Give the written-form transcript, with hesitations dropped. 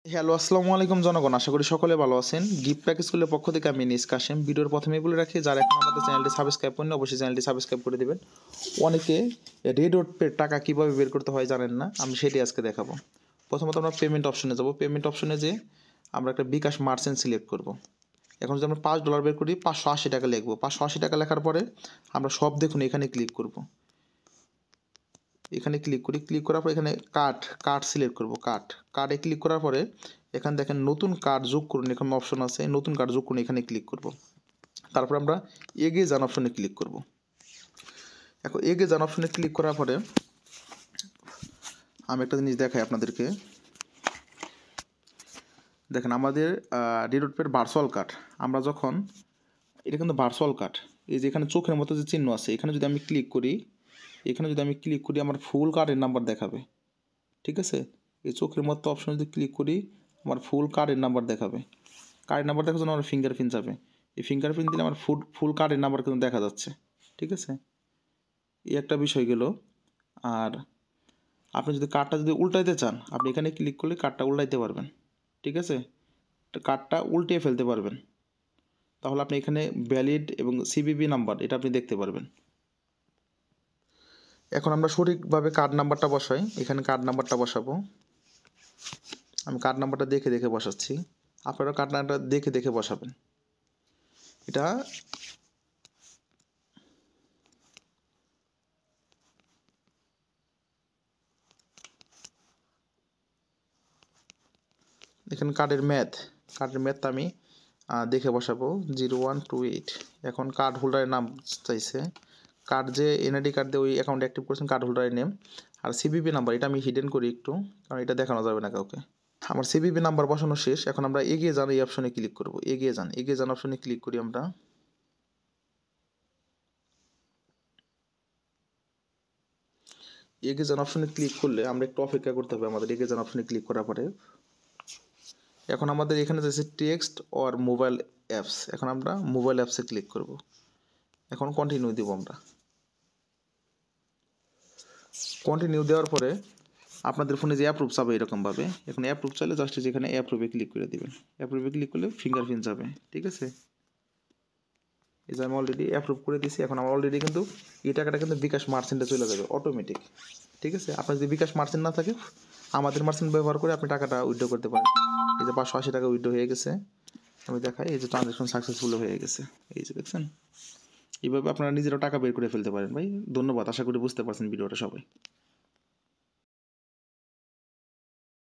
Hello, আসসালামু আলাইকুম জনগণ। আশা করি সকলে ভালো আছেন। গিফট প্যাক স্কুলের পক্ষ থেকে আমি এনিস কাশেম। ভিডিওর প্রথমেই বলে রাখি, যারা এখন আমাদের চ্যানেলটি সাবস্ক্রাইব করেন অবশ্যই চ্যানেলটি সাবস্ক্রাইব করে দিবেন। অনেকে রেড পের টাকা কীভাবে বের করতে হয় জানেন না, আমি সেটি আজকে দেখাবো। প্রথমত আমরা পেমেন্ট অপশনে যাব। পেমেন্ট অপশনে যে আমরা একটা বিকাশ মার্চেন্ট সিলেক্ট করব। এখন যদি আমরা $5 বের করি, 580 টাকা লিখবো। 580 টাকা লেখার পরে আমরা সব দেখুন এখানে ক্লিক করব। এখানে ক্লিক করি, ক্লিক করার পর এখানে কার্ড সিলেক্ট করব। কার্ডে ক্লিক করার পরে এখানে দেখেন নতুন কার্ড যোগ করুন, এখানে অপশন আছে নতুন কার্ড যোগ করুন, এখানে ক্লিক করব। তারপর আমরা এগিয়ে যান অপশনে ক্লিক করব। এখন এগিয়ে যান অপশনে ক্লিক করার পরে আমি একটা জিনিস দেখাই আপনাদেরকে। দেখেন আমাদের রিডোট পের ভার্চুয়াল কার্ড, আমরা যখন এটা কিন্তু ভার্চুয়াল কার্ড, এই যে এখানে চোখের মতো যে চিহ্ন আছে এখানে যদি আমি ক্লিক করি, আমার ফুল কার্ডের নাম্বার দেখাবে। ঠিক আছে, এই চোখের মতো অপশন যদি ক্লিক করি আমার ফুল কার্ডের নাম্বার দেখাবে। কার্ডের নাম্বার দেখার জন্য আমার ফিঙ্গারপ্রিন্ট যাবে। এই ফিঙ্গারপ্রিন্ট দিলে আমার ফুল কার্ডের নাম্বার কিন্তু দেখা যাচ্ছে। ঠিক আছে, এই একটা বিষয় গেল। আর আপনি যদি কার্ডটা যদি উল্টাইতে চান, আপনি এখানে ক্লিক করলে কার্ডটা উল্টাইতে পারবেন। ঠিক আছে, কার্ডটা উল্টিয়ে ফেলতে পারবেন। তাহলে আপনি এখানে ভ্যালিড এবং সিভিভি নাম্বার এটা আপনি দেখতে পারবেন। এখন আমরা সঠিকভাবে কার্ড নাম্বারটা বসাই। এখানে কার্ড নাম্বারটা বসাবো। আমি কার্ড নাম্বারটা দেখে দেখে বসাচ্ছি, আপনারা কার্ড নাম্বারটা দেখে দেখে বসাবেন। এটা এখানে কার্ডের ম্যাথ আমি দেখে বসাবো 0128। এখন কার্ড হোল্ডারের নাম চাইছে, কার্ড যে এনআইডি কার্ড দিয়ে ওই অ্যাকাউন্ট অ্যাক্টিভ করেছেন কার্ড হোল্ডারের নেম। আর সিবিপি নাম্বার এটা আমি হিডেন করি একটু, কারণ এটা দেখানো যাবে না কাউকে। আমার সিবিপি নাম্বার বসানো শেষ। এখন আমরা এগিয়ে যান এই অপশনে ক্লিক করব। এগিয়ে যান অপশনে ক্লিক করি। আমরা এগিয়ে যান অপশনে ক্লিক করলে আমরা একটু অপেক্ষা করতে হবে আমাদের। এগিয়ে যান অপশনে ক্লিক করার পরে এখন আমাদের এখানে যাচ্ছে টেক্সট অর মোবাইল অ্যাপস। এখন আমরা মোবাইল অ্যাপসে ক্লিক করব। এখন কন্টিনিউ দেব। আমরা কন্টিনিউ দেওয়ার পরে আপনাদের ফোনে যে অ্যাপ্রুভ যাবে এরকমভাবে, এখন অ্যাপ্রুভ চাইলে জাস্ট যেখানে অ্যাপ্রুভে ক্লিক করে দেবেন। অ্যাপ্রুভে ক্লিক করলে ফিঙ্গারপ্রিন্ট যাবে। ঠিক আছে, এই যে আমি অলরেডি অ্যাপ্রুভ করে দিয়েছি। এখন আমার অলরেডি কিন্তু এই টাকাটা কিন্তু বিকাশ মার্চেন্টে চলে যাবে অটোমেটিক। ঠিক আছে, আপনার যদি বিকাশ মার্চেন্ট না থাকে আমাদের মার্চেন্ট ব্যবহার করে আপনি টাকাটা উইথড্র করতে পারেন। এই যে 580 টাকা উইথড্র হয়ে গেছে। আমি দেখাই, এই যে ট্রানজ্যাকশন সাকসেসফুল হয়ে গেছে। এই যে দেখছেন, এইভাবে আপনারা নিজেরাও টাকা বের করে ফেলতে পারেন। ভাই ধন্যবাদ, আশা করি বুঝতে পারছেন ভিডিওটা সবাই।